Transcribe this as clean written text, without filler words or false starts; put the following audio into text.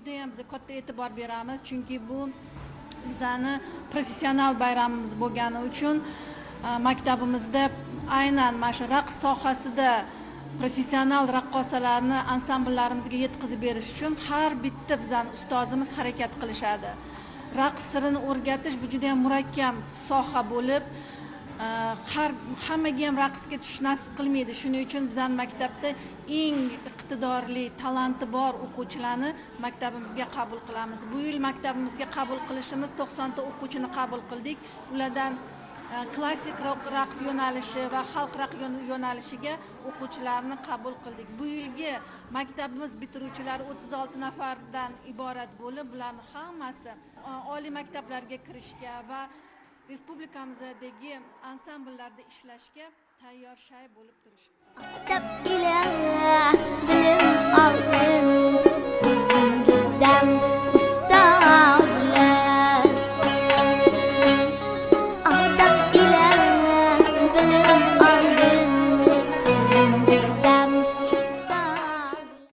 juda ham biz katta e'tibor beramiz, chunki bu bizani professional bayramimiz bo'lgani uchun maktabimizda aynan mana shu raqs sohasida professional raqqosalarni ansamblillarimizga yetkazib berish uchun har bitta bizani ustozimiz harakat qilishadi. Raqs sirini o'rgatish bu juda ham murakkab soha bo'lib, hammaga ham raqsga tushish nasib qilmaydi. Shuning uchun bizning maktabda eng iqtidorli, talanti bor o'quvchilarni maktabimizga qabul qilamiz. Bu yil maktabimizga qabul qilishimiz 90 ta o'quvchini qabul qildik. Ulardan klassik raqs yo'nalishi va xalq raqs yo'nalishiga o'quvchilarni qabul qildik. Bu yilgi maktabimiz bitiruvchilari 36 nafardan iborat bo'lib, bularning hammasi oliy maktablarga kirishga va respublikamizdagi ansambllarda ishlashga tayyor shay bo'lib turishibdi.